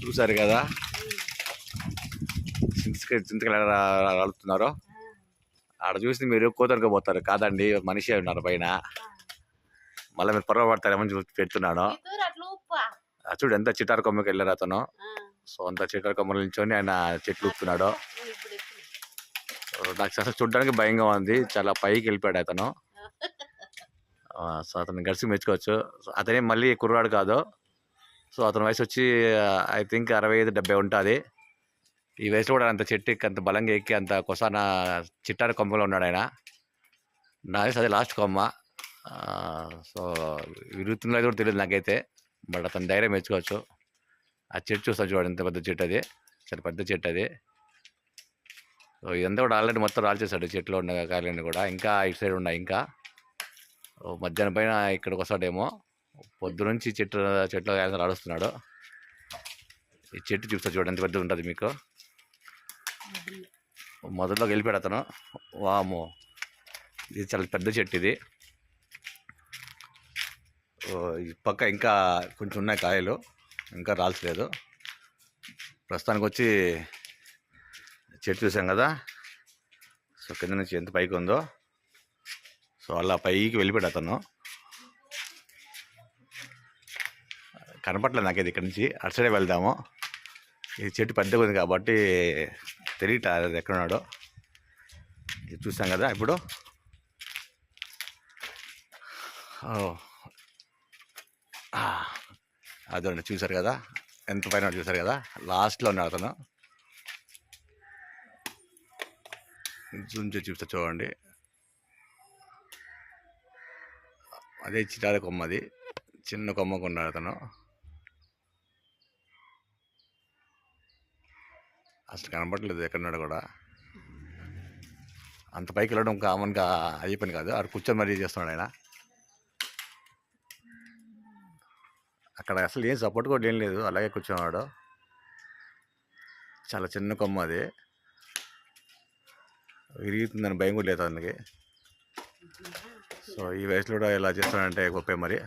చూసారు కదా చింతకాయలు అడుగుతున్నారు. ఆడ చూసి మీరు కోతరుగా పోతారు కాదండి, మనిషి ఉన్నారు పైన. మళ్ళీ మీరు పొరవ పడతారేమని చూసి పెడుతున్నాను. చూడు ఎంత చిటారు కొమ్మకి వెళ్ళారు అతను. సో అంత చిటారు కొమ్మలు నిల్చొని ఆయన చెట్లు ఊపుతున్నాడు. నాకు అసలు చూడడానికి భయంగా ఉంది, చాలా పైకి వెళ్ళిపోయాడు అతను. సో అతను గడిచి మెచ్చుకోవచ్చు. అతనే మళ్ళీ కుర్రాడు కాదు. సో అతని వయసు వచ్చి ఐ థింక్ 65-70 ఉంటుంది. ఈ వయసులో కూడా అంత చెట్టు ఎక్కి అంత బలంగా ఎక్కి అంత కొసాన చిట్టారి కొమ్మలో ఉన్నాడు ఆయన. నా వయసు అదే లాస్ట్ కొమ్మ. సో విరుగుతుందో కూడా తెలియదు నాకైతే, బట్ అతని ధైర్యం మెచ్చుకోవచ్చు. ఆ చెట్టు చూస్తాను చూడండి, ఎంత పెద్ద చెట్టు అది, చాలా పెద్ద చెట్టు అది. సో ఇదంతా కూడా ఆల్రెడీ మొత్తం రాల్చేశాడు చెట్లు ఉన్న కాయలన్నీ కూడా. ఇంకా ఇటు సైడ్ ఉన్నాయి. ఇంకా మధ్యాహ్నం పైన ఇక్కడికి వస్తాడేమో. పొద్దు నుంచి చెట్లు రాడుస్తున్నాడు. ఈ చెట్టు చూస్తా చూడండి ఎంత పెద్దది ఉంటుంది మీకు. మొదట్లోకి వెళ్ళిపోయాడు అతను. వాము, ఇది చాలా పెద్ద చెట్టు ఇది. ఈ పక్క ఇంకా కొంచెం ఉన్నాయి కాయలు, ఇంకా రాల్చలేదు. ప్రస్తుతానికి వచ్చి చెట్టు చూసాం కదా, సో కింద నుంచి ఎంత పైకి ఉందో. సో అలా పైకి వెళ్ళిపోయాడు అతను. కనపట్లేదు నాకైతే ఇక్కడ నుంచి. అటు సైడే వెళ్దాము. ఈ చెట్టు పెద్దగా ఉంది కాబట్టి తెలియట్లేదు ఎక్కడున్నాడో. ఇది చూసాం కదా ఇప్పుడు. అదండి చూసారు కదా ఎంత పైన చూసారు కదా, లాస్ట్లో ఉన్నాడు అతను. జూమ్ చేసి చూస్తా చూడండి, అదే చిటారి కొమ్మ, అది చిన్న కొమ్మకు ఉన్నాడు అతను. అసలు కనపడలేదు ఎక్కడున్నాడు కూడా. అంత పైకి వెళ్ళడం కామన్గా అయ్యే పని కాదు. అక్కడ కూర్చొని మరీ చేస్తున్నాడు ఆయన. అక్కడ అసలు ఏం సపోర్ట్ కూడా ఏం లేదు, అలాగే కూర్చున్నాడు. చాలా చిన్న కొమ్మ అది, విరుగుతుందని భయం కూడా లేదు అతనికి. సో ఈ వయసులో కూడా ఇలా చేస్తాడంటే గొప్పే మరి.